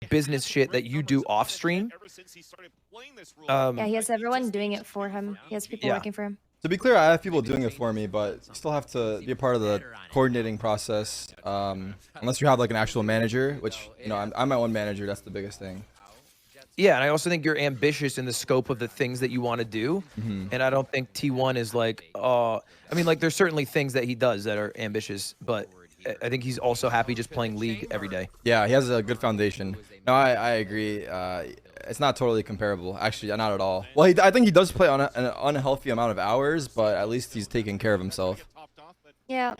business shit that you do off stream. Yeah, he has everyone doing it for him. He has people Yeah. working for him. To be clear, I have people doing it for me, but you still have to be a part of the coordinating process. Unless you have like an actual manager, which you know, I'm my own manager. That's the biggest thing. Yeah, and I also think you're ambitious in the scope of the things that you want to do. And I don't think T1 is like, I mean, like there's certainly things that he does that are ambitious, but I think he's also happy just playing League every day. Yeah, he has a good foundation. No, I agree. It's not totally comparable. Actually, not at all. Well, I think he does play on an unhealthy amount of hours, but at least he's taking care of himself. Yeah,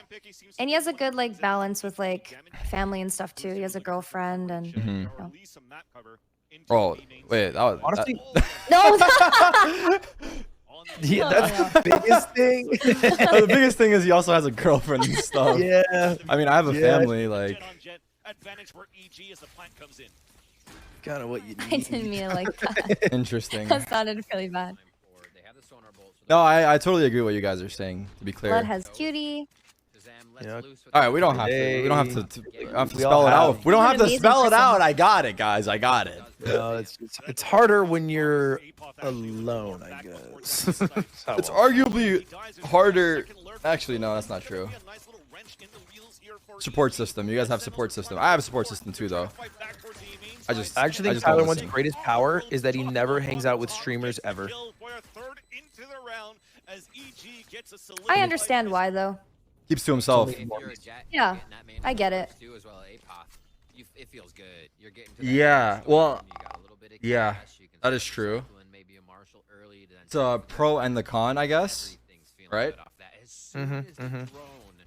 and he has a good like balance with like family and stuff too. He has a girlfriend and. You know. Oh, wait, that was Honestly, No. yeah, that's the biggest thing. the biggest thing is he also has a girlfriend and stuff. Yeah. I mean, I have a family, like. Kind of what you I need. didn't mean it like that. Interesting. That sounded really bad. No, I totally agree with what you guys are saying. To be clear. Blood has cutie. Yeah. All right, we don't have to. We don't have to We all spell it out. have. We don't have to Amazing spell it person. out. I got it, guys. I got it. No, it's harder when you're alone, I guess. It's arguably harder. Actually, no, that's not true. Support system. You guys have support system. I have a support system too, though. I actually think Tyler One's greatest power is that he never hangs out with streamers ever. I understand why though. Keeps to himself. Yeah, I get it. Yeah. Well. Yeah, that is true. It's a pro and the con, I guess. Right?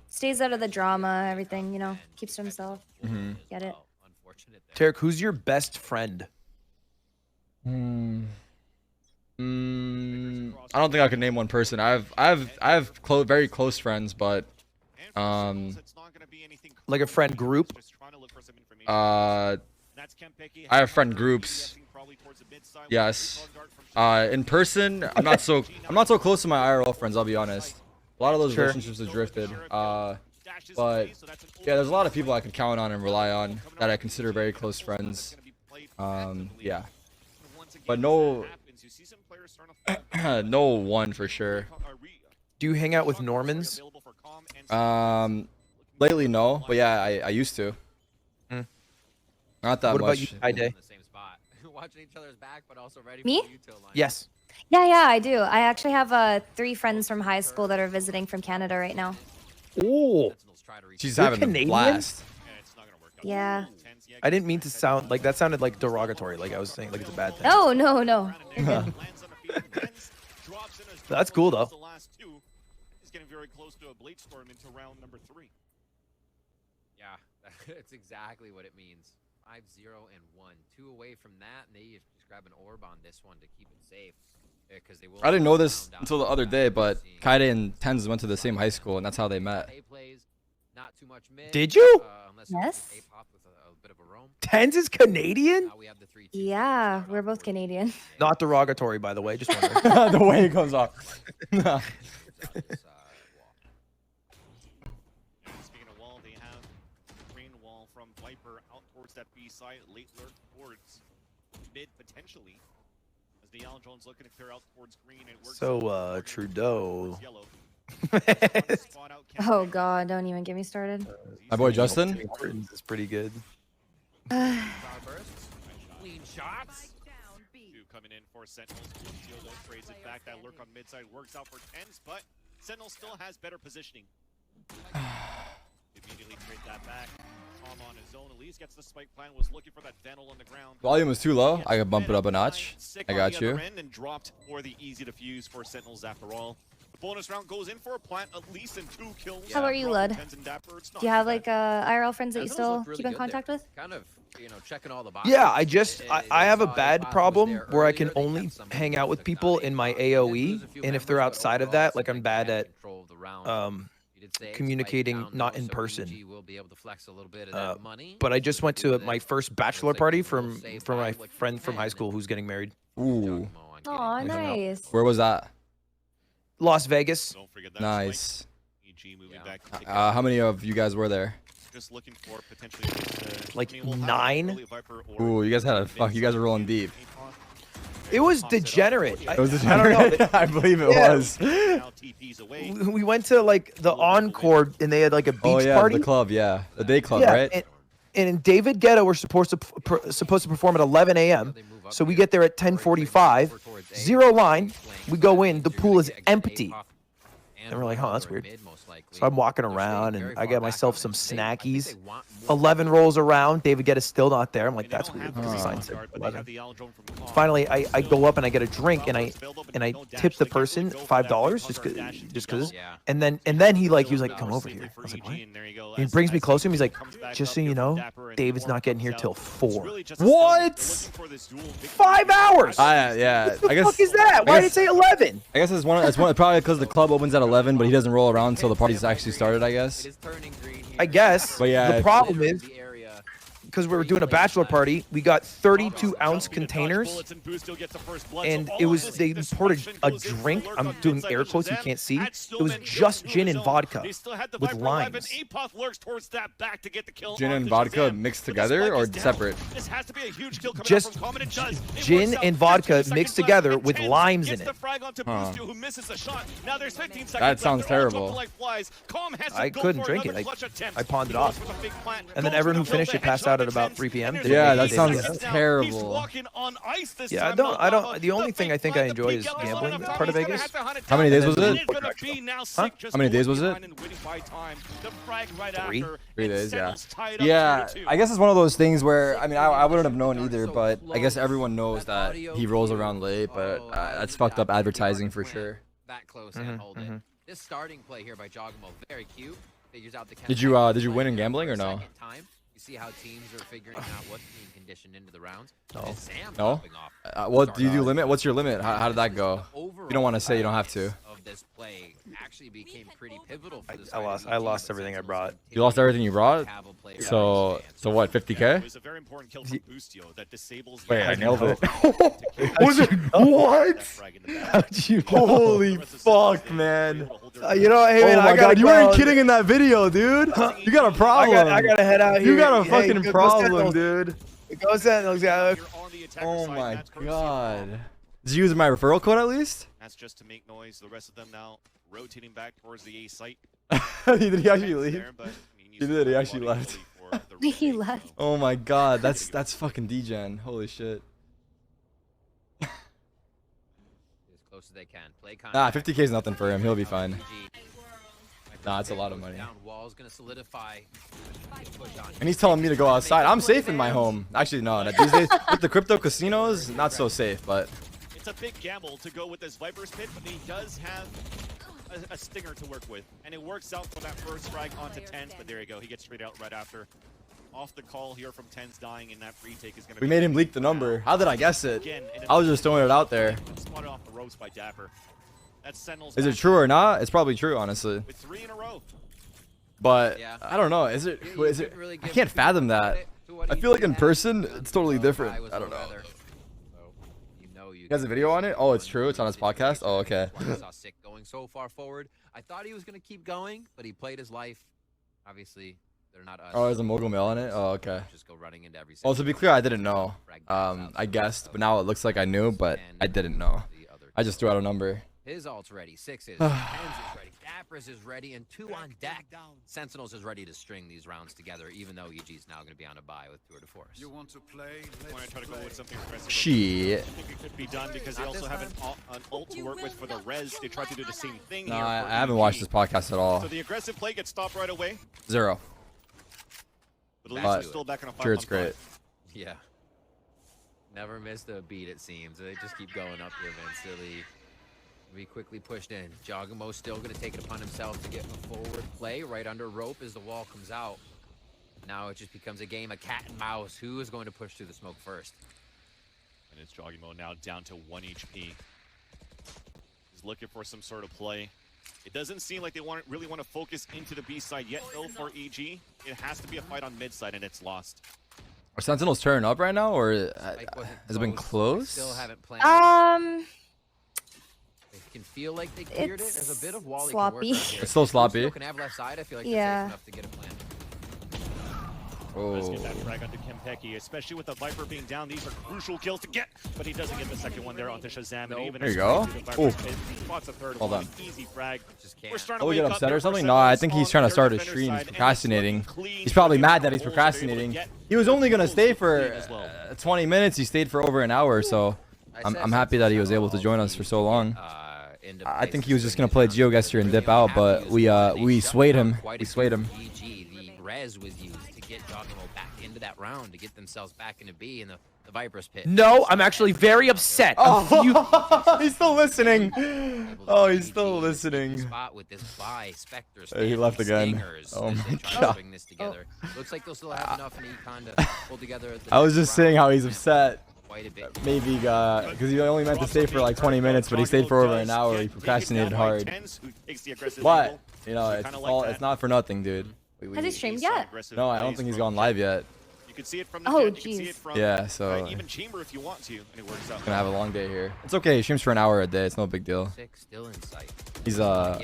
Stays out of the drama, everything, you know, keeps to himself. Get it? Tarik, who's your best friend? I don't think I could name one person. I have very close friends, but Like a friend group? I have friend groups. Yes. In person, I'm not so close to my IRL friends. I'll be honest. A lot of those relationships have drifted. But yeah, there's a lot of people I can count on and rely on that I consider very close friends. Yeah. But no, no one for sure. Do you hang out with Normans? Lately no, but yeah, I used to. Not that What about much. you, Kyedae? Me? Yes. Yeah, I do. I actually have 3 friends from high school that are visiting from Canada right now. Oh, She's You're having a Canadian? blast. Yeah. I didn't mean to sound like that. Sounded like derogatory. Like I was saying, like it's a bad thing. No. You're good. That's cool though. Yeah, that's exactly what it means. 5-0 and 1, 2 away from that, and they just grab an orb on this one to keep it safe. Because they will. I didn't know this until the other day, but Kyedae and Tens went to the same high school, and that's how they met. Did you? Yes. Tens is Canadian? Yeah, we're both Canadian. Not derogatory, by the way. Just wondering. The way it comes off. Speaking of wall, they have green wall from Viper out towards that B side, late lurk towards mid potentially. As the Al Jones looking to clear out towards green. It works So, Trudeau. Oh god, don't even get me started. My boy Justin. Is pretty good. Clean shots. Two coming in for Sentinels. Teal trades it back. That lurk on mid side works out for Tens, but Sentinel still has better positioning. Immediately trade that back. Tom on his own. Elise gets the spike plan. Was looking for that Vandal on the ground. Volume is too low. I could bump it up a notch. I got you. And dropped for the easy defuse for Sentinels after all. The bonus round goes in for a plant, at least in 2 kills. How are you, Lud? Do you have like IRL friends that you still keep in contact with? Kind of, you know, checking all the boxes. Yeah, I have a bad problem where I can only hang out with people in my AoE, and if they're outside of that, like I'm bad at communicating not in person. But I just went to my first bachelor party for my friend from high school who's getting married. Ooh. Aw, nice. Where was that? Las Vegas. Nice. How many of you guys were there? Just looking for potentially Like I mean, we'll have 9. early Viper or Ooh, you guys had a fuck. You guys are rolling deep. It was degenerate. It was I don't know. I believe it Yeah. was. Now TP's away. We went to like the Encore and they had like a beach Oh yeah, party. the club, yeah, the day club, Yeah, right? and David Kyedae were supposed to perform at 11 a.m. So we get there at 10:45. 0 line. We go in. The pool is empty. And we're like, huh, that's weird. So I'm walking around and I get myself some snackies. 11 rolls around. David Kyedae's still not there. I'm like, that's weird. Because the sign said 11. Finally, I go up and I get a drink and I tip the person $5 just cause. And then he was like, come over here. I was like, what? He brings me close to him. He's like, just so you know, David's not getting here till 4. What? 5 hours. Yeah. What the fuck is that? Why did it say 11? I guess it's one probably because the club opens at 11, but he doesn't roll around until the party's actually started, I guess. I guess. But yeah, the problem is, because we were doing a bachelor party, we got 32-ounce containers, and it was they poured a drink. I'm doing air quotes, you can't see. It was just gin and vodka with limes. Gin and vodka mixed together or separate? Just gin and vodka mixed together with limes in it. Huh. That sounds terrible. I couldn't drink it. I pawned it off. And then everyone who finished it passed out at about 3 p.m. Yeah, that sounds terrible. Yeah, I don't. The only thing I think I enjoy is gambling. Part of Vegas. How many days was it? Huh? How many days was it? 3. 3 days, yeah. Yeah, I guess it's one of those things where, I mean, I wouldn't have known either, but I guess everyone knows that he rolls around late, but that's fucked up advertising for sure. That close and hold it. This starting play here by Jogamo, very cute. Figures out the Did you win in gambling or no? You see how teams are figuring out what's being conditioned into the rounds. No. No? What do you do limit? What's your limit? How did that go? If you don't want to say, you don't have to. Of this play actually became pretty pivotal for this I lost everything I brought. You lost everything you brought? So what, 50K? Wait, I nailed it. Was it? What? How'd you Holy fuck, man. You know, hey man, Oh my god, you go. weren't kidding in that video, dude. You got a problem. I gotta head out here. You got a Hey, fucking go problem, Sentinels. dude. Go Sentinels, yeah. Oh my god. Did you use my referral code at least? That's just to make noise. The rest of them now rotating back towards the A site. Did he actually leave? He did, he actually left. He left. Oh my god, that's fucking degen. Holy shit. As close as they can. Play Nah, 50K is nothing for him. He'll be fine. Nah, it's a lot of money. Wall's gonna solidify. And he's telling me to go outside. I'm safe in my home. Actually, no. These days, with the crypto casinos, not so safe, but... It's a big gamble to go with this Viper's Pit, but he does have a stinger to work with. And it works out for that first frag onto Tens, but there you go. He gets straight out right after. Off the call here from Tens dying, and that retake is going to be... We made him leak the number. How did I guess it? I was just throwing it out there. Spotted off the ropes by Dapper. That's Sentinels. Is it true or not? It's probably true, honestly. With 3 in a row. But I don't know. Is it? I can't fathom that. I feel like in person, it's totally different. I don't know. You has a video on it? Oh, it's true. It's on his podcast. Oh, okay. Saw Sick going so far forward. I thought he was gonna keep going, but he played his life. Obviously, they're not us. Oh, there's a mogul mail on it. Oh, okay. Just go running into every. Oh, to be clear, I didn't know. I guessed, but now it looks like I knew, but I didn't know. I just threw out a number. His ult's ready. 6 is. 10's is ready. Dapper's is ready, and 2 on deck. Sentinels is ready to string these rounds together, even though EG's now going to be on a bye with Tour de Force. You want to play? Want to try to go with something aggressive? Shit. I think it could be done because they also have an ult to work with for the res. They tried to do the same thing No, here. I haven't watched this podcast at all. So the aggressive play gets stopped right away. 0. But at least they're still back on a 5-on-5. Sure, it's great. Yeah. Never missed a beat, it seems. They just keep going up here, eventually. Be quickly pushed in. Jogamo still going to take it upon himself to get a forward play right under rope as the wall comes out. Now it just becomes a game of cat and mouse. Who is going to push through the smoke first? And it's Jogamo now down to 1 HP. He's looking for some sort of play. It doesn't seem like they really want to focus into the B side yet, though, for EG. It has to be a fight on mid side, and it's lost. Are Sentinels turning up right now, or has it been close? Still haven't planned. It can feel like they cleared it. There's a bit of wall sloppy. It's still sloppy. Can have left side. I feel like yeah. enough to get a plan. Let's get that frag onto Kempeki, especially with the Viper being down. These are crucial kills to get, but he doesn't get the second one there onto Shazam. And even there you go. Spots a third Hold one. on. Easy frag. We're Oh, we get upset or something? No, I think he's trying to start a stream. He's procrastinating. He's probably mad that he's procrastinating. He was only gonna stay for 20 minutes. He stayed for over an hour, so I'm happy that he was able to join us for so long. I think he was just gonna play GeoGuessr and dip out, but we swayed him. We swayed him. The res was used to get Giacomo back into that round to get themselves back into B in the Viper's pit. No, I'm actually very upset. Oh, he's still listening. Oh, he's still listening. Spot with this buy, Spectre, He left again. Oh my god. This together. Looks like they'll still have enough in Econ to pull together. I was just saying how he's upset. Quite a bit. Maybe because he only meant to stay for like 20 minutes, but he stayed for over an hour. He procrastinated hard. But you know, it's not for nothing, dude. Has he streamed yet? No, I don't think he's gone live yet. You can see it from the Oh, jet, you can see it from, yeah, so even chamber if you want to, and it works out. Gonna have a long day here. It's okay. He streams for an hour a day. It's no big deal. Still in sight. He's He's got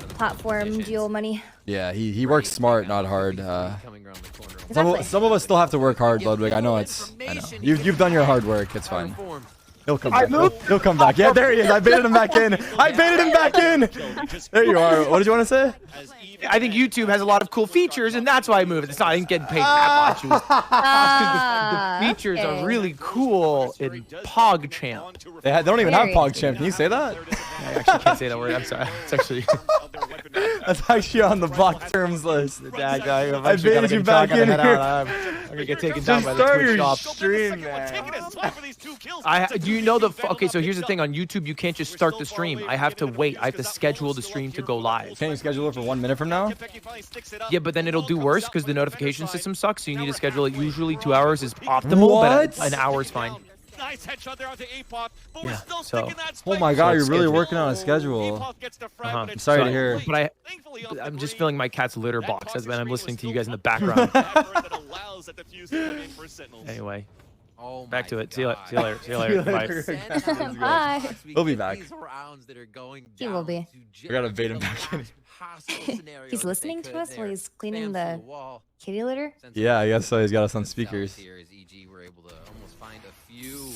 platform deal money. yeah. He works smart, not hard. Coming around the corner. Exactly. Some of us still have to work hard, Ludwig. I know you've done your hard work. It's fine. He'll come back. He'll come back. Yeah, there he is. I baited him back in. I baited him back in. There you are. What did you want to say? I think YouTube has a lot of cool features, and that's why I moved. It's not I didn't get paid that much. It was, the features are really cool in PogChamp. They don't even have Very. PogChamp. Can you say that? I actually can't say that word. I'm sorry. It's actually. That's actually on the block terms list. I baited you back in here. I'm gonna get taken down by the Twitch shop. Stream, man. Do you know the? Okay, so here's the thing. On YouTube, you can't just start the stream. I have to wait. I have to schedule the stream to go live. Can you schedule it for 1 minute from now? Yeah, but then it'll do worse because the notification system sucks. So you need to schedule it. Usually 2 hours is optimal, but an hour is fine. Nice headshot there onto Apop, but Yeah, we're still so- sticking that spike. Oh my god, So you're it's really scheduled. working on a schedule. Apop gets the frag, but it's Sorry to still hear. complete. But Thankfully, off I'm the just break, filling my cat's litter that box as toxic I'm spray was listening to you still guys in the good. background. That allows that defuse to come in for Sentinels. Anyway, Oh back my to it. See you later. God. See you later. See you later. Bye. Sentinels, Bye. He'll be back. These rounds that are going He will be. down to We gotta just bait him the back in. last possible scenario He's that they listening to could us while there. he's cleaning Spam the through wall. kitty litter. Yeah, I guess so. He's got us on Themselves speakers. here as EG were able to almost find a few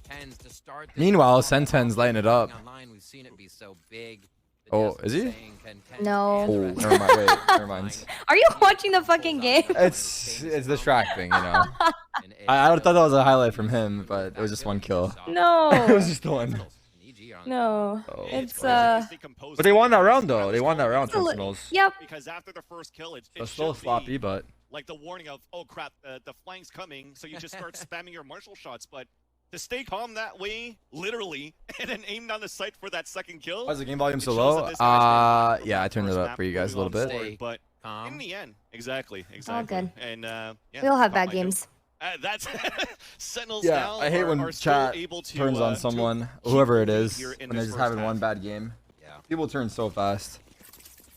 tens to start this Meanwhile, round. Sentinels lighting it up. Online, we've seen it be so big. that Oh, Justin's is he? saying, can tens No. and the Oh, rest never mind. Wait, never mind. Are you watching the fucking game? It's distracting, you know. I thought that was a highlight from him, but it was just one kill. It No. was just the one. No. Oh. It's But they won that round though. They won that round, It's a li- Sentinels. Yep. Because after the first kill, it So still should sloppy, be but like the warning of, oh crap, the flank's coming, so you just start spamming your martial shots. But to stay calm that way, literally, and then aim down the sight for that second kill. why is the game volume it so shows low? that this guy's been Yeah, I turned it first up map for you guys a little moving on bit. forward, But Calm. in the end, exactly. good. And yeah, We all have caught bad my games. joke. That's Sentinels Yeah, now I hate when are still chat able to, turns on to someone, keep whoever the it lead is, here in when they're this just first having half. one bad game. Yeah, People turn so fast.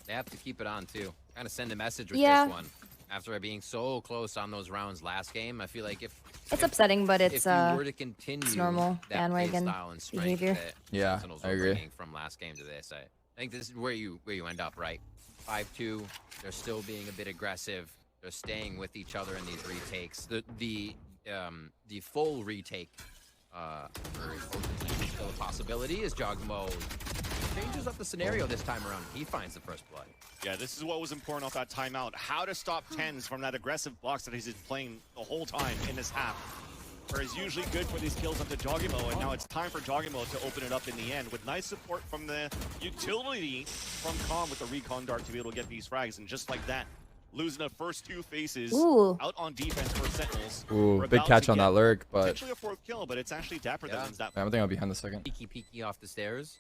they have to keep it on too. Kind of send a message with Yeah. this one. After being so close on those rounds last game, I feel like if It's upsetting, but if it's you were to continue normal that bandwagon play style and strength behavior. that Yeah, Sentinels I were agree. bringing from last game to this, I think this is where you end up, right? 5-2. They're still being a bit aggressive. They're staying with each other in these retakes. The full retake is still a possibility as Jogmo changes up the scenario this time around. He finds the first blood. Yeah, this is what was important off that timeout. How to stop tens from that aggressive box that he's been playing the whole time in this half. Where he's usually good for these kills onto Jogimo, and now it's time for Jogimo to open it up in the end with nice support from the utility from Calm with the recon dart to be able to get these frags, and just like that, losing the first two faces Ooh. out on defense for Sentinels. Ooh, We're big about catch to on get that lurk, but potentially a fourth kill, but it's actually Dapper that wins that. I think I'll be behind the second. Peeky off the stairs.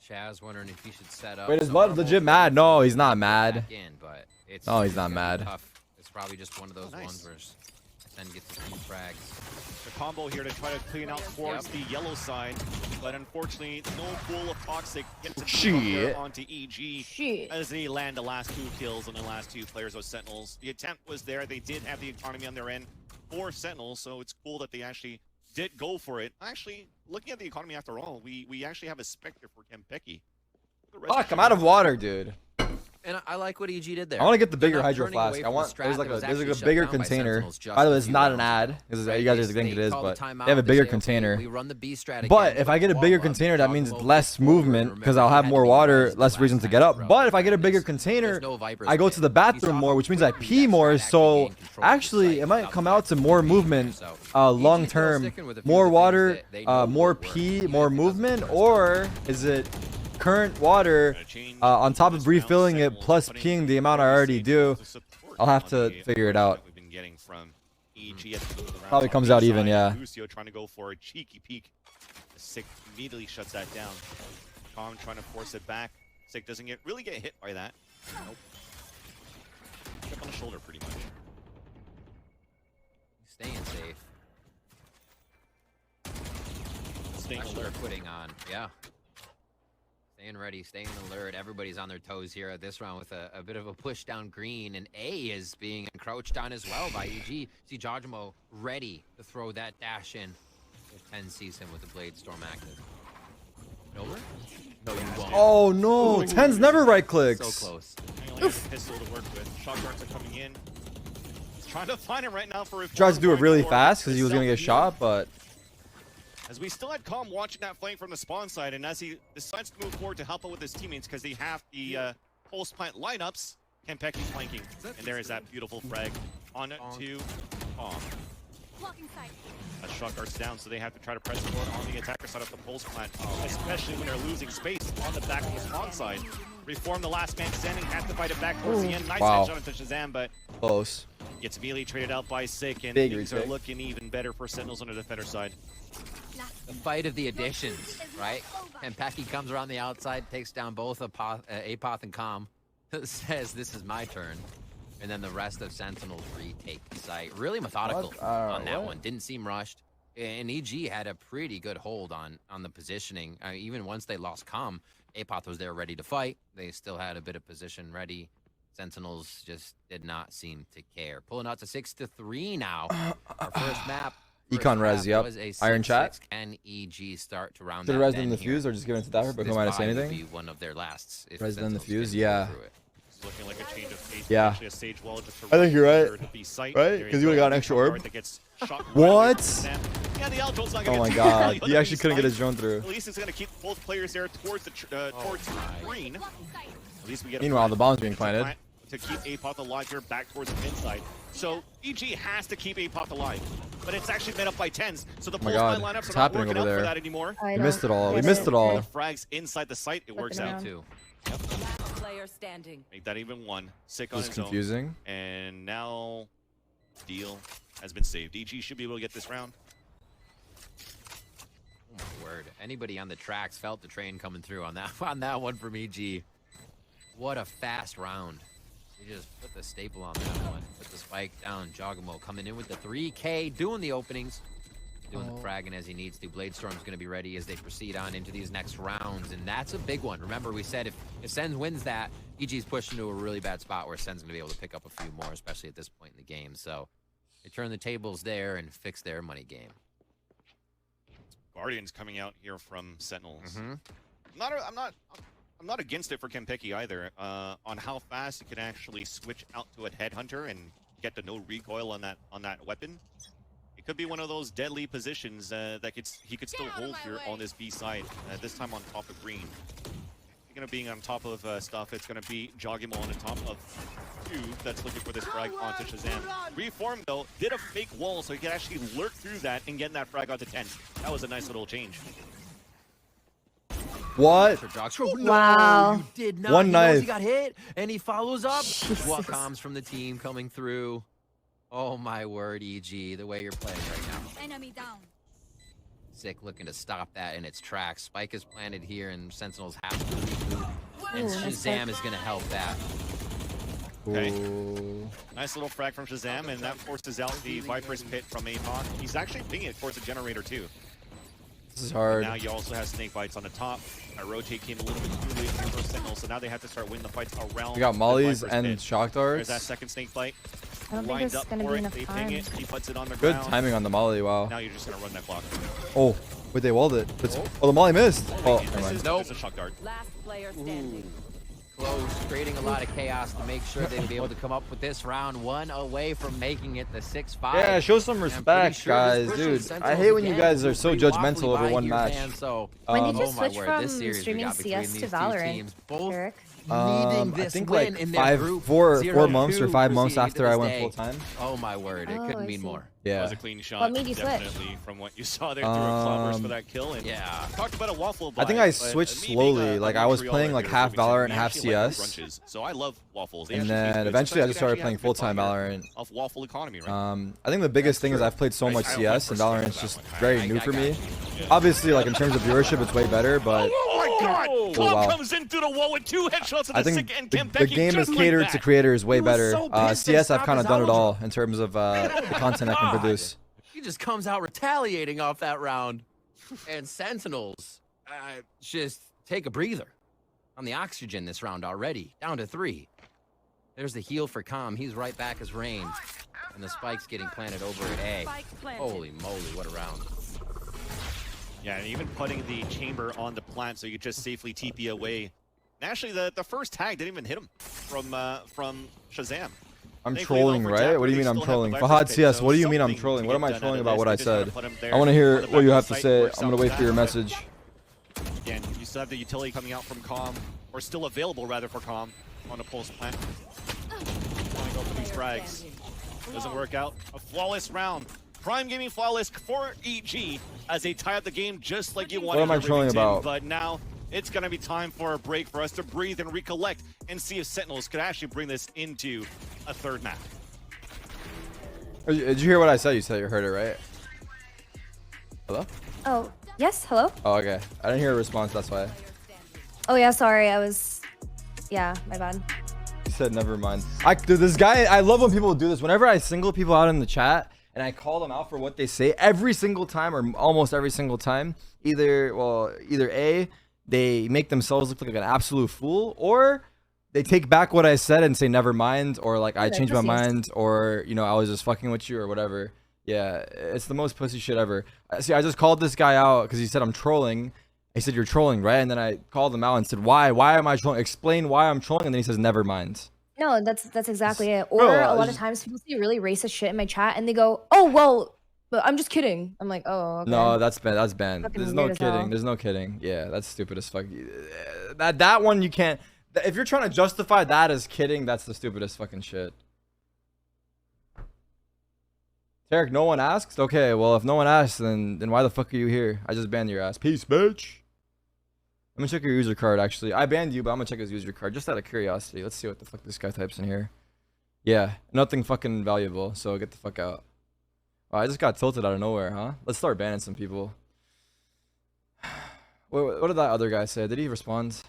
Chaz wondering if he should set up. Wait, is some Bud more legit holes mad? to No, he's not get mad. back in, but it's No, he's not gonna be mad. tough. It's probably just one of those nice. ones where Sen gets a few frags. The combo here to try to clean out towards the yellow side, but unfortunately, no pool of toxic gets it Shit. onto EG Shit. as they land the last two kills on the last two players of Sentinels. The attempt was there; they did have the economy on their end for Sentinels, so it's cool that they actually did go for it. Actually, looking at the economy after all, we actually have a Spectre for Kempeki. Fuck, I'm out of water, dude. And I like what EG did there. I want to get the They're bigger not Hydro turning away Flask. I from the want strat there's like that was a actually shut bigger down by container. Sentinels just By the a way, it's few not an rounds ad because Right, you guys they- are think it they is, call the but timeout, they have a they bigger say, okay, container. we run the B strat But again, if I get a wall bigger up, container, that means Jogamo less forward. movement because Remember, I'll he have had more to be water, raised less last reasons to time get up. throughout But if I get a madness. bigger There's container, no Vipers I go with to it. the You saw bathroom how more, which means I quickly pee that more. strat actually So gained control of the actually, site it might without come the out to Vipers more being movement, there. So long EG still term, sticking with a few more of the things water, that they know more would work, pee, even more if it doesn't movement, first or is it current water on top of refilling it plus peeing the amount I already do? I'll have to figure it out. We've been getting from EG at the end of the round. Probably On comes B out even, side, yeah. Lucio trying to go for a cheeky peek. Sick immediately shuts that down. Tom trying to force it back. Sick doesn't really get hit by that. Nope. Up on the shoulder pretty much. Staying safe. Staying That's what alert. they're putting on. Yeah. Staying ready, staying alert. Everybody's on their toes here at this round with a bit of a push down green. And A is being encroached on as well by EG. See Jogamo ready to throw that dash in. If 10 sees him with the Blade Storm active. Over? No, you won't. Oh no, 10's never right clicks. So close. He only has a pistol to work with. Shot darts are coming in. He's trying to find it right now for a Tries to do it really for fast because he was gonna get self-heal. shot, but As we still had Calm watching that flank from the spawn side, and as he decides to move forward to help out with his teammates because they have the pulse plant lineups, Kenpeki's flanking. And there is that beautiful frag on to Calm. That shot darts down, so they have to try to press forward on the attacker side of the pulse plant, especially when they're losing space on the back of the spawn side. Reform the last man standing, has to fight it back towards the end. Nice Wow. headshot into Shazam, but close. gets immediately traded out by Sick, and Big things are retake. looking even better for Sentinels on the defender side. The fight of the additions, right? And Pecky comes around the outside, takes down both Apoth and Calm, says, this is my turn. And then the rest of Sentinels retake the site. Really methodical on that one. Didn't seem rushed. And EG had a pretty good hold on the positioning. Even once they lost Calm, Apoth was there ready to fight. They still had a bit of position ready. Sentinels just did not seem to care. Pulling out to 6-3 now. Our first map. Econ res, yep. Iron chat. Can EG start to round Did that it res bend in the here? fuse or just give it to that? But who might have said This anything? would be one of their lasts. If Res in the Sentinels fuse, can yeah. go through it. It's looking like a change of pace. Yeah. Actually a Sage Wall just to I think you're run right. to B site. Right? There 'Cause you you would've go. got an extra orb. That gets shot right What? away from Sam. Yeah, the Alto's not Oh gonna my get god, too he early actually on couldn't get the his drone through. At least it's gonna keep both players there towards the towards green. At least we get. Meanwhile, the bomb's being planted. To keep Apoth alive here, back towards the inside. So EG has to keep Apoth alive, but it's actually made up by 10s. So the my pulse God, line lineups what's are not happening working over out for there? that anymore. We missed it all. We get missed it all. The frags inside the site, it works Looking out. around. Too. Player standing. Make that even one. Sick on This is his own. confusing. And now, deal has been saved. EG should be able to get this round. Oh my word. Anybody on the tracks felt the train coming through on that one from EG. What a fast round. They just put the staple on that one. Put the spike down. Jogamo coming in with the 3K, doing the openings. Doing the fragging as he needs to. Blade Storm's going to be ready as they proceed on into these next rounds. And that's a big one. Remember, we said if Sens wins that, EG's pushed into a really bad spot where Sens going to be able to pick up a few more, especially at this point in the game. So they turn the tables there and fix their money game. Guardians coming out here from Sentinels. Mm-hmm. I'm not against it for Kenpeki either. On how fast it can actually switch out to a headhunter and get the no recoil on that weapon. It could be one of those deadly positions that he could still hold here on this B side. This time on top of green. Speaking of being on top of stuff, it's going to be Jogimo on the top of 2 that's looking for this frag onto Shazam. Reform though did a fake wall so he could actually lurk through that and get that frag onto 10. That was a nice little change. What? Wow. You did not. One He knows knife. he got hit, and he follows up. Jesus. What comms from the team coming through? Oh my word, EG, the way you're playing right now. Enemy down. Sick looking to stop that in its tracks. Spike is planted here, and Sentinels have to reboot. And Ooh, nice Shazam spike. is going to help that. Okay. Ooh. Nice little frag from Shazam, and that forces out the Viper's Pit from Apoth. He's actually pinging it towards the generator too. This is hard. Now you also have Snake Bites on the top. That rotate came a little bit too late for Sentinels, so now they have to start winning the fights around. We got mollies the Viper's and Pit. shock There's darts. that second Snake Bite. I don't think Lined there's up gonna for be it. enough They time. ping it. He puts it on the Good ground. timing on the molly. Wow. Now you're just gonna run that clock. Oh, wait, they walled it. Oh, the molly missed. Oh, never mind. It's a shock dart. Last player standing. close, creating a lot of chaos to make sure they'd be able to come up with this round, one away from making it the 6-5. Yeah, show some respect, guys, dude. I hate when you guys are so judgmental over one match. When did you oh my switch word, from this series we streaming got between CS to these two Valorant, teams, both Tarik? needing I this think win like in their group, 4 0-2 months or 5 months proceeding to after I this went day. full time. Oh my word, it Oh, couldn't I mean see. more. That Yeah. was a clean shot. What made you switch? Definitely from what you saw there through a cloudburst for that kill. And Yeah. talked about a waffle. I think I switched slowly. Like I was playing like half Valorant, half CS. So I love waffles. And then eventually I just started playing full-time Valorant. Off waffle economy, right? I think the biggest thing is I've played so much CS and Valorant is just very new for me. Obviously, like in terms of viewership, it's way better, but Oh my God! oh, Club wow. comes in through the wall with 2 headshots. I think the game is catered to creators way better. CS, I've kind of done it all in terms of the content I can produce. He just comes out retaliating off that round. And Sentinels just take a breather on the oxygen this round already. Down to 3. There's the heal for Calm. He's right back as range. And the spike's getting planted over at A. Holy moly, what a round. Yeah, and even putting the chamber on the plant so you could just safely TP away. And actually, the first tag didn't even hit him from Shazam. I'm Thankfully, trolling, though, for right? Dapper, What do you they mean I'm still have trolling? the Fahad leverage CS, pick, what do you so mean I'm something trolling? to What get am I done trolling out of about this. what They I just wanna said? put him I there want to hear on the what you back have of to the say. site, I'm going to wait for your works out message. Again, you still have the utility coming out from Calm, or still available rather for Calm on a pulse plant. Trying to go for these frags. Doesn't work out. A flawless round. Prime Gaming flawless for EG as they tie up the game just like you wanted. What am I trolling about? But now it's going to be time for a break for us to breathe and recollect and see if Sentinels could actually bring this into a third map. Did you hear what I said? You said you heard it, right? Hello? Oh, yes, hello? Oh, okay. I didn't hear a response, that's why. Oh yeah, sorry, yeah, my bad. He said never mind. Dude, this guy, I love when people do this. Whenever I single people out in the chat and I call them out for what they say every single time or almost every single time, either A, they make themselves look like an absolute fool, or they take back what I said and say never mind, or like I changed my mind, or you know, I was just fucking with you or whatever. Yeah, it's the most pussy shit ever. See, I just called this guy out because he said I'm trolling. He said, you're trolling, right? And then I called him out and said, why am I trolling? Explain why I'm trolling. And then he says, never mind. No, that's exactly it. Or Bro, a lot of times people say really racist shit in my chat and they go, oh, well, but I'm just kidding. I'm like, oh, okay. No, that's banned. That's banned. Fucking There's no weird as hell. kidding. There's no kidding. Yeah, that's stupid as fuck. That one you can't. If you're trying to justify that as kidding, that's the stupidest fucking shit. Tarik, no one asked? Okay, well, if no one asked, then why the fuck are you here? I just banned your ass. Peace, bitch. Let me check your user card, actually. I banned you, but I'm gonna check his user card just out of curiosity. Let's see what the fuck this guy types in here. Yeah, nothing fucking valuable, so get the fuck out. Wow, I just got tilted out of nowhere, huh? Let's start banning some people. What did that other guy say? Did he respond?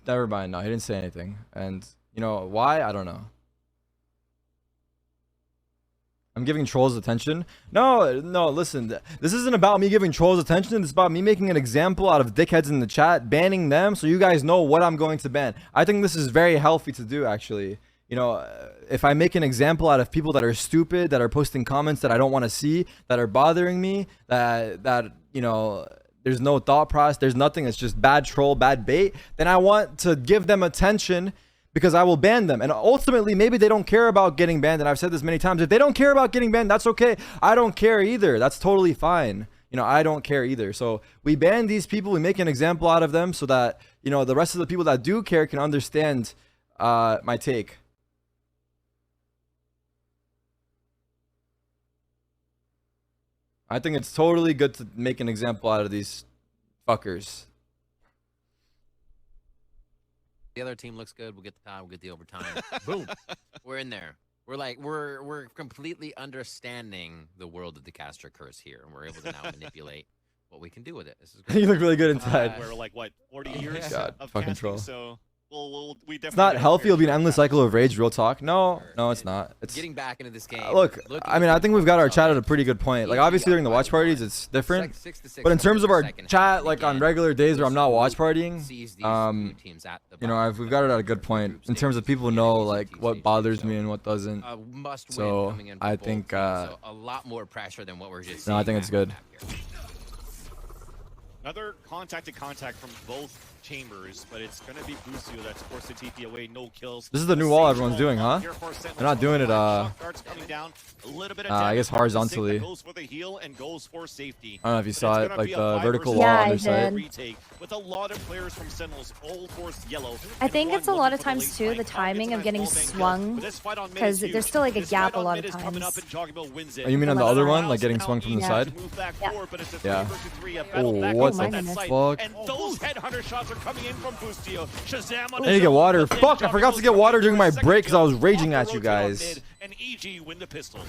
Never mind, no, he didn't say anything. And, you know, why? I don't know. I'm giving trolls attention. No, listen. This isn't about me giving trolls attention. It's about me making an example out of dickheads in the chat, banning them so you guys know what I'm going to ban. I think this is very healthy to do, actually. You know, if I make an example out of people that are stupid, that are posting comments that I don't want to see, that are bothering me, that you know, there's no thought process, there's nothing, it's just bad troll, bad bait, then I want to give them attention because I will ban them. And ultimately, maybe they don't care about getting banned. And I've said this many times. If they don't care about getting banned, that's okay. I don't care either. That's totally fine. You know, I don't care either. So we ban these people. We make an example out of them so that, you know, the rest of the people that do care can understand my take. I think it's totally good to make an example out of these fuckers. The other team looks good. We'll get the tie. We'll get the overtime. Boom. We're in there. We're like, we're completely understanding the world of the caster curse here, and we're able to now manipulate what we can do with it. This is great. You look really good inside. We're like, what, 40 years God, of fucking casting, troll. so we definitely It's not healthy. It'll be an endless cycle of rage. Real talk. No, it's not. It's getting back into this game. look. I mean, I think we've got our chat at a pretty good point. Like, obviously during the watch parties, it's different. But in terms of our chat, like on regular days where I'm not watch partying, you know, we've got it at a good point in terms of people know like what bothers me and what doesn't. So I think a lot more pressure than what we're just. No, I think it's good. Another contact from both chambers, but it's going to be Busio that's forced to TP away. No kills. This is the new wall everyone's doing, huh? They're not doing it, I guess horizontally. I don't know if you saw it, like the vertical wall on their side. With a lot of players from Sentinels all forced yellow. I think it's a lot of times too the timing of getting swung, because there's still like a gap a lot of times. Oh, you mean on the other one, like getting swung from the side? Yeah. Oh, what the fuck? And those headhunter shots are coming in from Busio. I need to get water. Fuck, I forgot to get water during my break because I was raging at you guys. And EG win the pistol.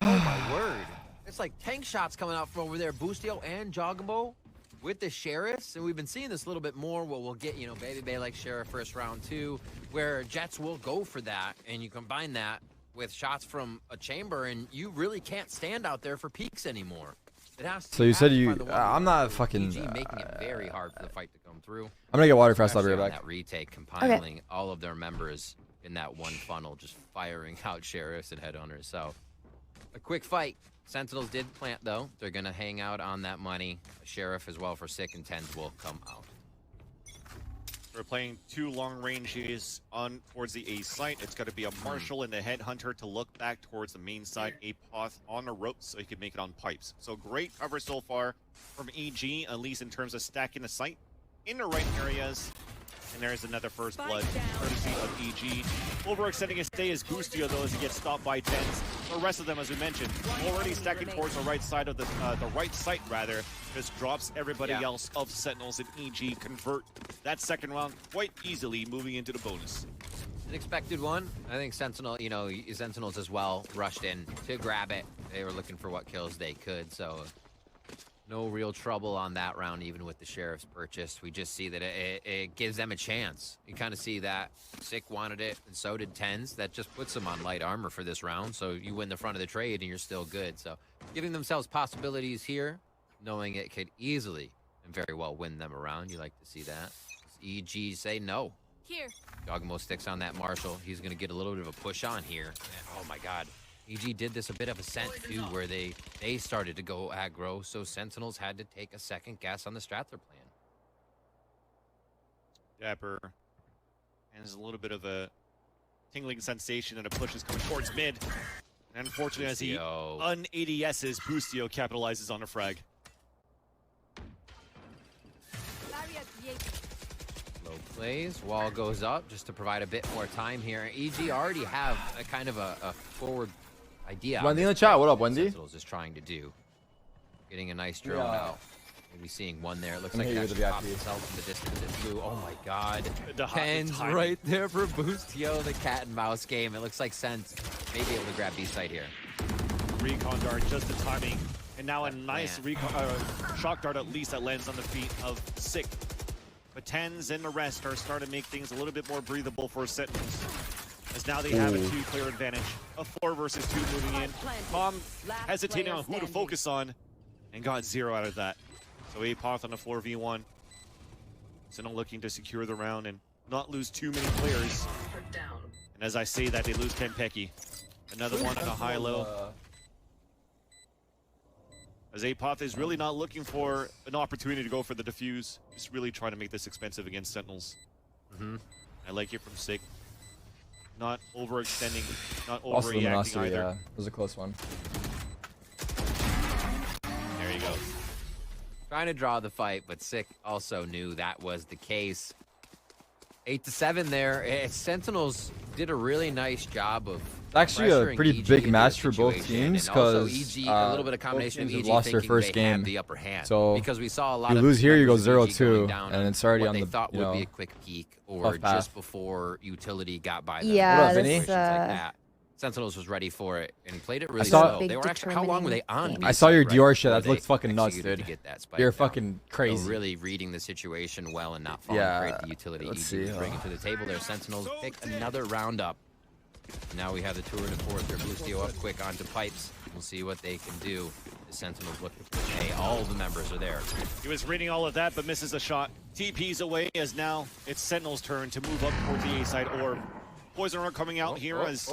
Oh my word. It's like tank shots coming out from over there. Busio and Jogamo with the Sheriffs. And we've been seeing this a little bit more. Well, we'll get, Baby Bay like Sheriff first round too, where Jets will go for that. And you combine that with shots from a chamber, and you really can't stand out there for peaks anymore. It has to, so you said you... I'm not fucking... making it very hard for the fight to come through. I'm gonna get water fast. I'll be right back. That retake, compiling all of their members in that one funnel, just firing out Sheriffs and Headhunters. So, a quick fight. Sentinels did plant, though. They're going to hang out on that money. Sheriff as well for Sick and Tens will come out. We're playing two long ranges on towards the A site. It's got to be a Marshall and a Headhunter to look back towards the main side. A Poth on the ropes so he can make it on pipes. So great cover so far from EG, at least in terms of stacking the site in the right areas. And there's another first blood, courtesy of EG. Overextending his stay is Busio, though, as he gets stopped by Tens. The rest of them, as we mentioned, already stacking towards the right side of the right site, rather. Just drops everybody else of Sentinels, and EG convert that second round quite easily, moving into the bonus. An expected one. I think Sentinel, Sentinels as well rushed in to grab it. They were looking for what kills they could, so no real trouble on that round, even with the Sheriff's purchase. We just see that it gives them a chance. You kind of see that Sick wanted it, and so did Tens. That just puts them on light armor for this round, so you win the front of the trade, and you're still good. So giving themselves possibilities here, knowing it could easily and very well win them around. You like to see that. EG say no. Here. Jogamo sticks on that Marshall. He's going to get a little bit of a push on here. And, oh, my God. EG did this a bit of a scent too, where they started to go aggro, so Sentinels had to take a second guess on the strat they're playing. Dapper, and there's a little bit of a tingling sensation, and a push is coming towards mid. And unfortunately, as he un-ADS's, Busio capitalizes on a frag. Low plays, wall goes up just to provide a bit more time here. EG already have a kind of a forward idea. Wendy in the chat, what up, Wendy? Sentinels is trying to do. Getting a nice drone out. Maybe seeing one there. It looks like that popped itself in the distance. It flew. Oh my God. Tens right there for Busio, the cat and mouse game. It looks like Sense may be able to grab B site here. Recon dart, just the timing. And now a nice shock dart, at least, that lands on the feet of Sick. But Tens and the rest are starting to make things a little bit more breathable for Sentinels, as now they have a 2-player advantage. A 4 versus 2 moving in. Tom hesitating on who to focus on, and got 0 out of that. So Apoth on a 4v1. Sentinel looking to secure the round and not lose too many players. And as I say that, they lose Kenpeki. Another one on a high-low. As Apoth is really not looking for an opportunity to go for the defuse. Just really trying to make this expensive against Sentinels. I like it from Sig. Not overextending, not overreacting either. Yeah, it was a close one. There you go. Trying to draw the fight, but Sick also knew that was the case. 8-7 there. Sentinels did a really nice job of actually a pretty big match for both teams, because a little bit of combination of EG lost their first game. The upper hand. So because we saw a lot you of lose here, you go members of EG 0-2, down and it's already on the, they thought would be a quick peak or path. just before utility got by them. Yeah, what up, Vinny? Like that. Sentinels was ready for it and played it really slow. They were actually, how long were they on? I saw your right Dior shit. That looks fucking nuts, to dude. get that spike You're down. fucking crazy. So really reading the situation well and not falling prey to the utility. EG bringing to the table there. Sentinels pick another round up. Now we have the tour to fourth. Their Busio up quick onto pipes. We'll see what they can do. The Sentinels looking for hey, all the members are there. He was reading all of that, but misses a shot. TP's away, as now it's Sentinel's turn to move up towards the A side orb. Poison are coming out here as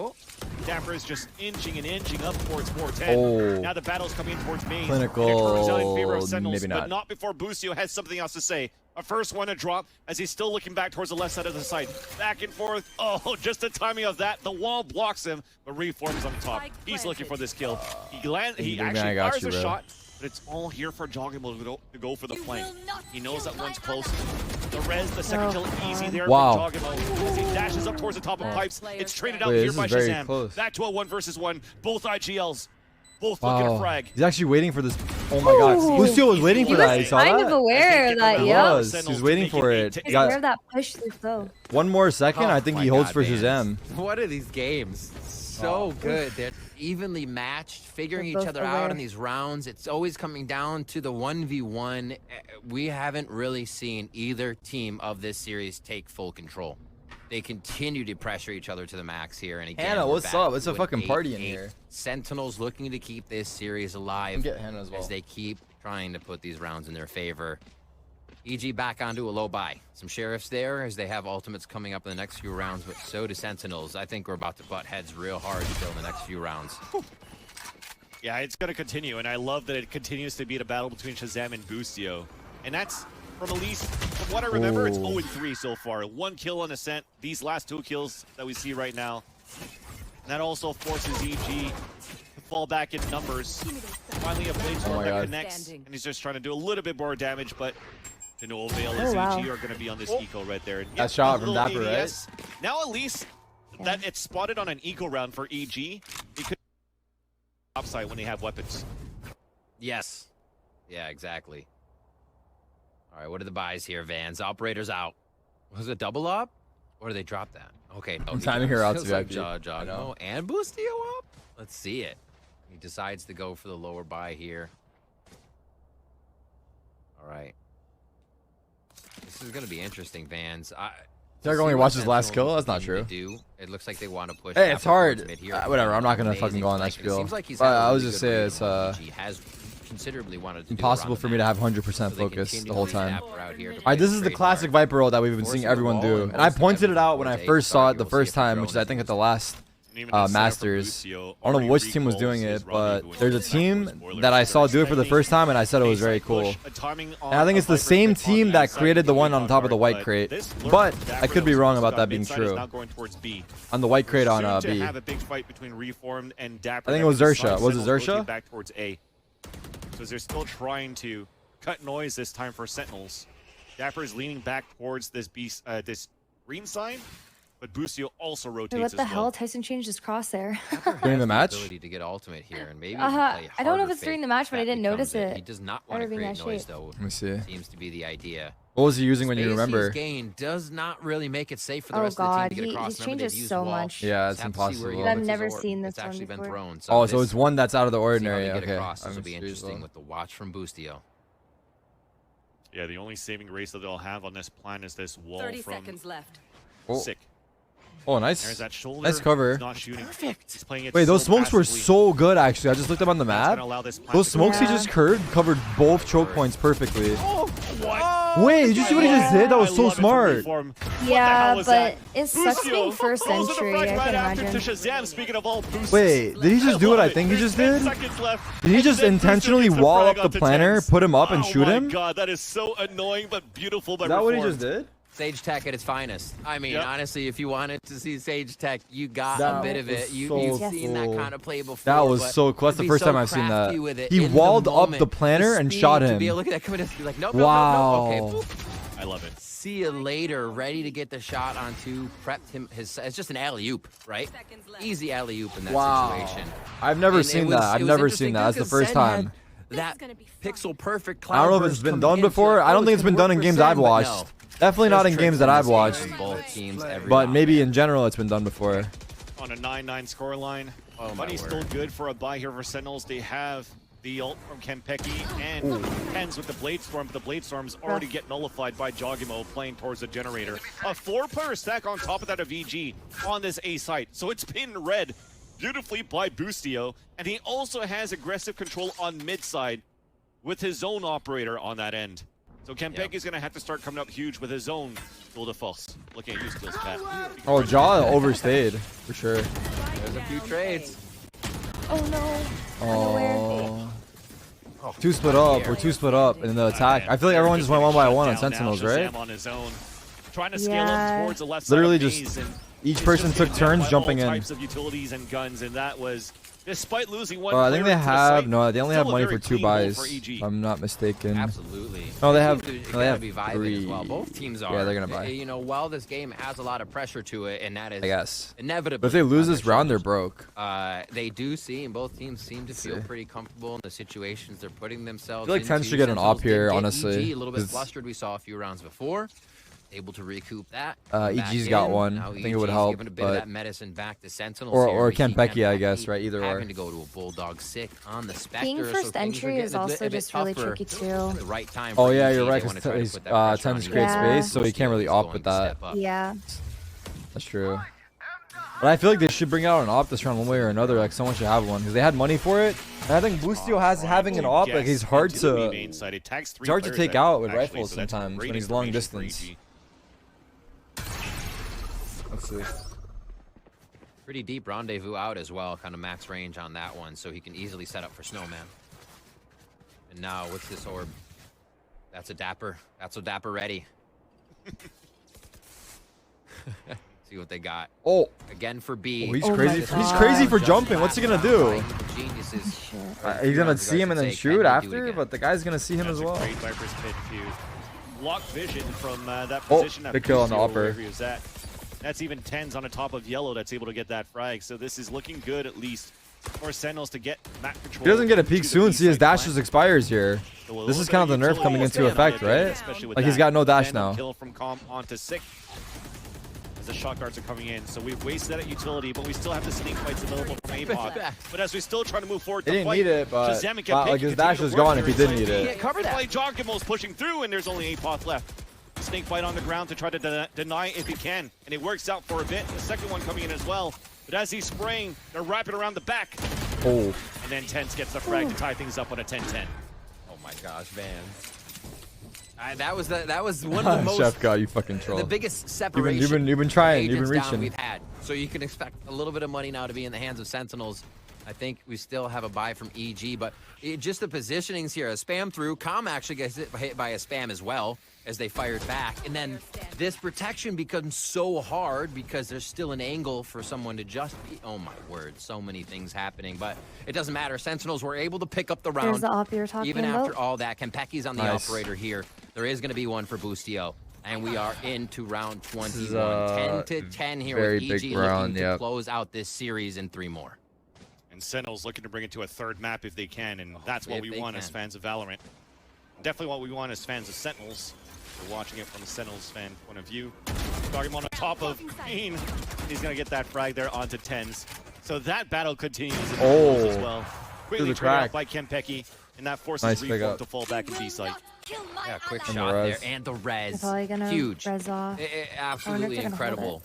Dapper is just inching up towards 410. Now the battle's coming in towards Maze. Clinical, Out in favor of Sentinels, maybe not. but not before Busio has something else to say. A first one to drop as he's still looking back towards the left side of the site. Back and forth. Oh, just the timing of that. The wall blocks him, but Reforms on top. He's looking for this kill. He actually fires a shot, but it's all here for Joggimo to go for the flank. He knows that one's close. The res, the second kill easy there Wow. for Joggimo. As he dashes up towards the top of pipes, it's traded out Wait, here this by is very Shazam. close. Back to a 1v1. Both IGLs. Both looking to frag. He's actually waiting for this. Oh my god. Lucio was waiting for that. You saw kind that? of aware of that, He yeah. was. He was waiting for it. He He's aware of got that push through though. one more second. I think my he holds God, for man. Shazam. What are these games? So good. They're evenly matched, figuring They're each both other out aware. in these rounds. It's always coming down to the 1v1. We haven't really seen either team of this series take full control. They continue to pressure each other to the max here. And again, Hannah, we're what's back up? It's a to an fucking party in 8-8. here. Sentinels looking to keep this series alive Get Hannah as well. as they keep trying to put these rounds in their favor. EG back onto a low buy. Some Sheriffs there as they have ultimates coming up in the next few rounds, but so do Sentinels. I think we're about to butt heads real hard still in the next few rounds. Yeah, it's going to continue, and I love that it continues to be a battle between Shazam and Busio. And that's, from at least, from what I remember, it's 0-3 so far. 1 kill on Ascent, these last 2 kills that we see right now. And that also forces EG to fall back in numbers. Finally, a Blade Storm that connects, and he's just trying to do a little bit more damage, but to no avail as EG are going to be on this eco right there. And That shot from Dapper, ADS. Now at least that it's spotted on an eco round for EG. It could upside when they have weapons. Yes. Yeah, exactly. All right, what are the buys here, Vans? Operators out. Was it double up? Or did they drop that? Okay. I'm timing her out to like VIP. Joggimo and Boostio up? Let's see it. He decides to go for the lower buy here. All right. This is going to be interesting, Vans. Tarik only watched his last kill? That's not true. It looks like they want to push. Hey, it's hard. Mid here. Whatever. I'm not gonna Amazing fucking go on that flank, and it spiel. seems like he's But had a I was really just good saying read it's on what he has considerably wanted to do impossible around for the me to map. have 100% So they focus continue the whole to time. snap out here to All right, play this is the straight classic hard. Viper roll that we've been seeing Forcing the everyone ball do, and and I most of pointed it them out when I towards first A. saw it the We'll see if first the time, which is I drones think can at the last Even the setup for Masters. Busio I don't know already which team was recalls doing his it, rendezvous but with there's a the team spoilers. that I saw do it for the Expecting first time, and I said it was a very side cool. push, a timing on And I think a it's the Viper same pick on team that side created the can one be on top of the hard, white but crate. this lurk But from I Dapper could be that wrong was about got that being mid-side is true. now going towards B. On the white crate on Soon to B. have a big fight between Reformed and Dapper. I think that it was can Xersha. decide Was it Sentinels Xersha? rotate back towards A. Because they're still trying to cut noise this time for Sentinels. Dapper is leaning back towards this this green sign, but Busio also rotates Wait, what the as hell? well. Tyson changed his crosshair. During the match? Ability to get ultimate here, and maybe I don't know if harder it's during fake. the match, but I That didn't becomes notice it. He does not want to Better being create that noise, shape. though. Let me see. Seems to be the idea. What was he using when you Space remember? he's gained does not really make it safe for the Oh, rest of the God, team to get he- across. he's Remember, changed they've used so wall. much. Yeah, Just it's have to see where impossible. he But I've puts his never orb. seen this It's actually one been before. thrown. Oh, so this- it's one that's out of the see how they ordinary. get Okay. across. This I'm will be confused, interesting though. with the watch from Boostio. Yeah, the only saving grace that they'll have on this plan is this wall 30 from seconds left. Oh. Sick. Oh, There's nice. that shoulder. Nice cover. He's not shooting. Perfect. He's playing it Wait, those so smokes were passively. so good, actually. I just looked up on the That's map. gonna allow this plan Those to smokes go. he just covered both choke points perfectly. What? Wait, did you see what he just did? That was I so love it from smart. Reform. What the Yeah, hell was but that? it sucks Busio being first closes the entry, frag I right can after imagine. to Shazam. Speaking of all boosts. Wait, did he just do what I love it. think he There's just 10 did? seconds left. Did he And just then Busio intentionally gets the wall frag up the onto planner, Tens. put him up, and shoot Oh him? my god, that is so annoying but beautiful by Is that what he Reform. just did? Sage Tech at its finest. I mean, Yep. honestly, if you wanted to see Sage Tech, you got That a bit of was it. so You've Yes. seen that cool. kind of play before. That was but so cool. That's to the be first so time I've seen crafty that. with it He in the walled up moment, the planner and speed shot To him. be able to look at that coming in, be like, nope, Wow. nope, nope, nope. Okay, I love it. see you later. Ready to get the shot onto. Prepped him. It's just an alley oop, right? Easy alley oop in that Wow. situation. I've never And it seen was- that. it I've was never interesting seen that. too, That's the 'cause first Sen had time. That pixel perfect I don't know if cloud it's burst been come done in, before. I don't oh, think it's been done in work games for I've Sen, but watched. no. Definitely not There's in games tricks that in I've this game watched. from both teams every But round. maybe in general it's been done before. On a 9-9 scoreline. Oh, my Money's word. still good for a buy here for Sentinels. They have the ult from Kenpeki and Pens with the Blade Storm, but the Blade Storms already get nullified by Joggimo playing towards the generator. A 4-player stack on top of that of VG on this A site. So it's been read beautifully by Boostio, and he also has aggressive control on mid side with his own operator on that end. So Kempeki is going to have to start coming up huge with his own duel de force. Looking at you, Steel's chat. Oh, Jaw overstayed for sure. There's a few trades. Oh no. Oh. Two split up. We're two split up in the attack. I feel like everyone just went 1 by 1 on Sentinels, right? On his own, trying to scale up towards the left Literally side of just Maze, and each he's person just took getting hit turns by jumping all in. types of utilities and guns, and that was despite losing one. I think they player into the have site, no. They only have still a money very for 2 clean goal buys. for EG. If I'm not mistaken. Absolutely. No, they have. It's No, they gotta have be vibing 3. as well. Both teams are. Yeah, they're gonna buy. You know, while this game has a lot of pressure to it, and that is I guess. inevitably. But if they lose on this their round, they're shoulders. broke. They do seem, both teams seem to feel see. pretty comfortable in the situations they're putting themselves I feel like 10 into. should get an Sentinels op here, did get honestly, EG a little bit 'cause- flustered. We saw a few rounds before. Able to recoup that. come back EG's got in. one. Now I think it would EG's help, giving a bit of but that medicine back to Sentinels or here. We see Kempeki, I guess, Kempeki right? Either or. having to go to a Bulldog sick on the Spectre. Being so first things are entry getting is a bit- also a bit just really tougher tricky too. at the right time Oh for yeah, EG. you're They right. wanna Because try to put that pressure tends on to create EG. Yeah. space, so he can't really Steel's op going with to that. step up. Yeah. That's true. But I feel like they should bring out an op this round one way or another. Like someone should have one because they had money for it. And I think Boostio has having an op. Like he's hard to. It's hard to take out with rifles sometimes when he's long distance. Let's see. Pretty deep rendezvous out as well, kind of max range on that one, so he can easily set up for Snowman. And now with this orb, that's a Dapper. That's a Dapper ready. See what they got. Oh, Again for B. oh he's Oh my crazy. He's God. crazy for Just jumping. What's he gonna last do? round, Geniuses. Shit. He's gonna Rounds see him and then to take. shoot Can he do it after, again? but the guy's gonna see him as well. Great Viper's pit to block vision from that Oh, position. that big kill on the Boostio, upper. wherever he was at. That's even 10s on the top of yellow that's able to get that frag. So this is looking good at least for Sentinels to get map control. He doesn't get a to peek the soon. B See his side dash flank. just expires here. So a This little is bit kind of the nerf utility coming is into gonna effect, come in, right? especially with Like he's that got no dash random now. Kill from Calm onto Sick. As the shot darts are coming in, so we've wasted that at utility, but we still have the snake fights available from APOD. But as we still try to move forward, He to didn't fight, need it, but Shazam and wow, Kempeki like his continue dash to is work gone if he here did need inside. it. Can't cover that. Jogimo's pushing through, and there's only APOD left. Snake fight on the ground to try to deny if he can, and it works out for a bit. The second one coming in as well, but as he's spraying, they're wrapping around the back, Oh, and then Tense gets the frag to tie things up on a 10-10. Oh my gosh, man. That was one of the most Chef God, you fucking troll. the biggest separation. You've been trying. You've been agents down reaching. we've had. So you can expect a little bit of money now to be in the hands of Sentinels. I think we still have a buy from EG, but just the positionings here. A spam through. Com actually gets hit by a spam as well as they fired back. And then this protection becomes so hard because there's still an angle for someone to just be. Oh my word, so many things happening, but it doesn't matter. Sentinels were able to pick up the round. There's the op you're talking Even about. after all that, Kempeki's on the Nice. operator here. There is going to be one for Boostio. And we are into round 21. is, 10 to 10 here very with EG big looking round, to yep. close out this series in 3 more. And Sentinels looking to bring it to a third map if they can, and that's what if we they want as can. fans of Valorant. Definitely what we want as fans of Sentinels. We're watching it from the Sentinels fan point of view. Talking on top of Green. He's going to get that frag there onto 10s. So that battle continues in the Oh. as well. Quickly the traded off crack. by Kempeki, and that forces Nice pick Reform up. to fall back in B site. Yeah, quick And the shot there. res. And the They're res. probably gonna Huge. res off. Absolutely they're gonna hold incredible.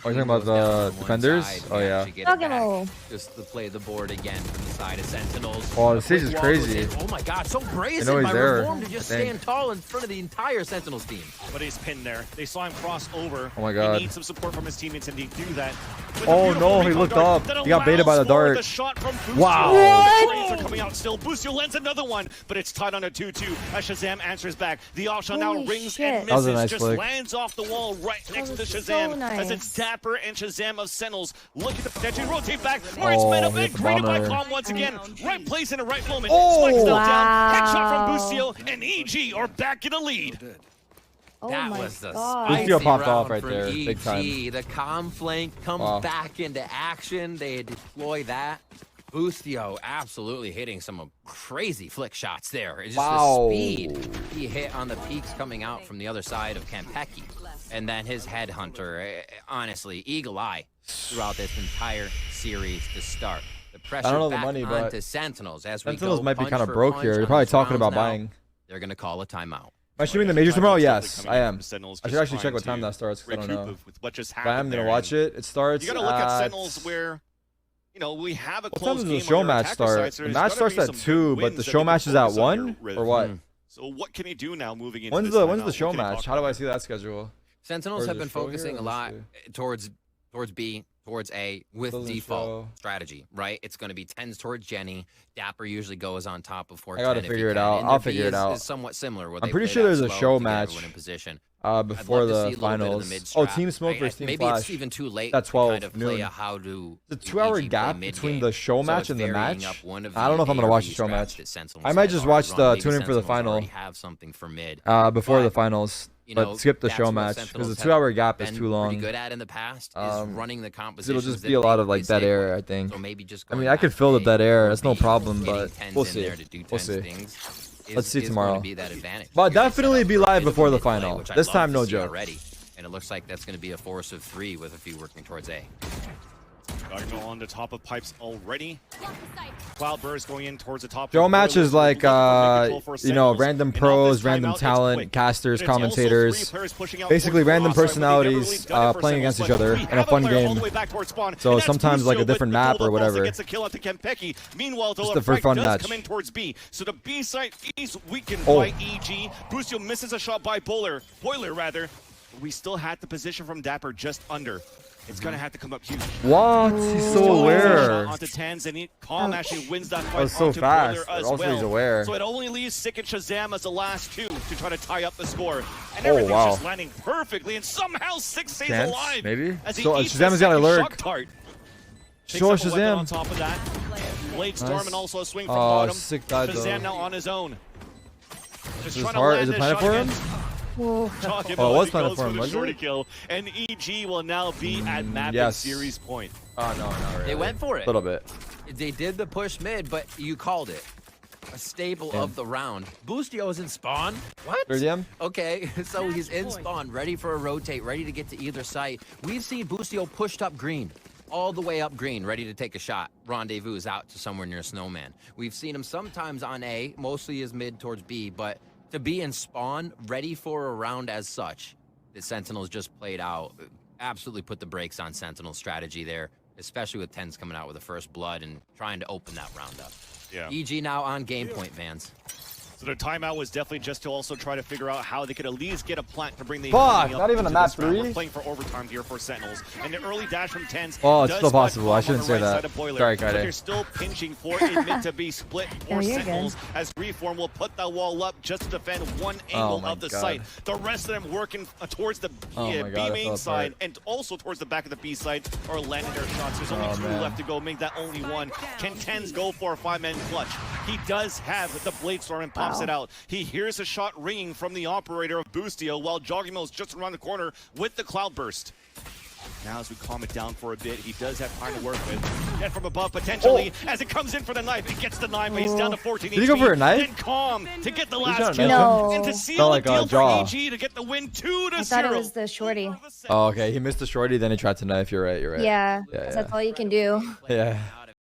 Are you talking about the defenders? Oh yeah. Doggo. Just to play the board again from the side of Sentinels. Oh, the A stage quick is wall crazy. goes in. Oh my god, so brazen know he's by there. Reform to just Dang. stand tall in front of the entire Sentinels team. But he's pinned there. They saw him cross over. Oh my God. He needs some support from his teammates, and he do that. With Oh, a beautiful no, he recon looked dart up. that He got baited by the allows for dart. The shot from Boostio. Wow. The trades are coming out still. Boostio lands another one, but it's tied on a 2-2 as Shazam answers back. The option now Holy rings shit. and That was misses. a nice Just flick. lands off the wall right next to was so Shazam as nice. it's Dapper and Shazam of Sentinels looking to potentially rotate back. Where it's Oh, made a he big hit the created by bomber. Calm once again. Right place in the right moment. Oh. Spike's still Wow. down. Headshot from Boostio, and EG are back in the lead. Oh That my was the god. Boostio spicy popped off round right from there, EG. big time. The com flank comes Wow. back into action. They deploy that. Boostio absolutely hitting some crazy flick shots there. It's just Wow. the speed he hit on the peaks coming out from the other side of Kempeki. And then his headhunter, honestly, eagle eye throughout this entire series to start. The pressure know the back money, but onto Sentinels as we Sentinels go might be punch kind of for broke punch here. You're on probably these talking about rounds now. buying. They're going to call a timeout. Am I streaming the majors tomorrow? Time's Yes, definitely I coming am. from Sentinels, I should just actually check trying what time to that starts. 'Cause I don't recoup know. with what just But I happened am gonna there. watch it. It starts. You gotta look at at Sentinels where, you know, we have a What time close does game the show on their match attacker start? side, so The there's match gotta starts be at some 2, good but the wins that show you can match is at focus on 1 here, or what? So what can he do now moving into When's this the timeout? show What can he match? talk How do I about? see that schedule? Sentinels Or have is it been show here focusing or a lot this towards B, towards A with Doesn't default show. strategy, right? It's going to be 10s towards Jenny. Dapper usually goes on top before I gotta 10 if he figure it can. out. And I'll their B figure it out. is somewhat similar. Where I'm they pretty play sure that there's a slow show to get match everyone in position. Before I'd love to the see a little bit of finals. the mid Oh, strat. Team Smoke versus Team Maybe Flash. it's even too late That's to 12 kind of play noon. a how to The 2-hour EG play gap mid between game. the show So match it's and the varying match. up one of I don't know if I'm the gonna watch AoE the show strats match. that Sentinels I might have just already watch run. the Maybe tune in for the Sentinels final. already have something for mid. Before the But, finals. you But know, skip the that's show what match Sentinels because the have 2-hour gap is been too long. pretty good at in the past is running the It'll compositions. just that be a lot they- of like they dead say air, work. I think. So maybe just I mean, going I could back fill the to dead air. or That's no B, problem, getting but 10s we'll in see. there to do We'll 10s see. things Let's see is going tomorrow. to be that advantage. But You're definitely set up be for a live bit of before a the mid play, final. which I'd This love time, to no see joke. already. And it looks like that's going to be a force of 3 with a few working towards A. Diagonal on the top of pipes already. Cloudburst going in towards the top. Show of match is Boilers, like, looking for control for you know, Sentinels. random And off pros, this random timeout, it's talent, quick. casters, But it's also commentators. three players pushing out Basically towards the random crossfire, but they never really personalities done it for playing Sentinels. against each But other we in have a fun player all game. the way back towards spawn, So and that's sometimes like a Busio with different the map gold or pulse that whatever. gets a kill out to Kempeki. Meanwhile, Just the a for frag fun does match. come in towards B. So the B side is weakened Oh. by EG. Busio misses a shot by Boiler rather. We still had the position from Dapper just under. It's gonna have to come up huge. What? He's so Still aware. onto Tans, and Calm actually wins that fight was so onto fast. Boiler as Also, well. he's aware. So it only leaves Sick and Shazam as the last two to try to tie up the score. And Oh, everything's wow. just landing perfectly, and somehow Sick stays Chance, alive. maybe? As he So, eats Shazam's the got a second lurk. shock tart. Picks Show up a weapon on Shazam. top of that. Blade Storm Nice. and also a swing from Oh, bottom. Sick died though. Shazam now on his own. Just Is trying it to hard? land Is it this planted shot for him? against Whoa. Talking Oh, it was he planted goes for him, the was shorty it? kill, and EG will now be at map yes. series point. Oh, no, not really. They went for it. A little bit. They did the push mid, but you called it. A staple of the round. Boostio's in spawn. What? Third DM? Okay, so he's in spawn, ready for a rotate, ready to get to either site. We've seen Boostio pushed up green, all the way up green, ready to take a shot. Rendezvous is out to somewhere near Snowman. We've seen him sometimes on A, mostly is mid towards B, but to be in spawn, ready for a round as such, the Sentinels just played out. Absolutely put the brakes on Sentinel's strategy there, especially with 10s coming out with the first blood and trying to open that round up. Yeah. EG now on game point, Vans. So their timeout was definitely just to also try to figure out how they could at least get a plant to bring the Fuck, economy up not even a into map this round. 3? We're playing for overtime here for Sentinels. And the early dash from Tens Oh, it's does still spot possible. I Calm shouldn't on say the right that. side of Boiler. Sorry, But Kyedae. they're still pinching for a mid to be split No, for you're good. Sentinels as Reform will put that wall up just to defend one angle my of the God. site. The rest of them working towards the Oh my B God, I main fell side apart. and also towards the back of the B side are landing their shots. There's only two man. left to go, make that only one. Can Tens go for a 5-man clutch? He does have the Blade Storm and pops Wow. it out. He hears a shot ringing from the operator of Boostio while Joggimo is just around the corner with the Cloudburst. Now as we calm it down for a bit, he does have time to work with. Hit from above potentially as it comes in for the knife. He gets the knife, but he's down to 14 Did he go for a knife? Then Calm to get the got last a kill. knife? No. And to Felt seal like the a deal jaw. for EG to get the win 2-0. I thought it was the shorty. Oh, okay. He missed the shorty, then he tried to knife. You're right. You're right. Yeah, Yeah, 'cause yeah. that's all you can do. Yeah.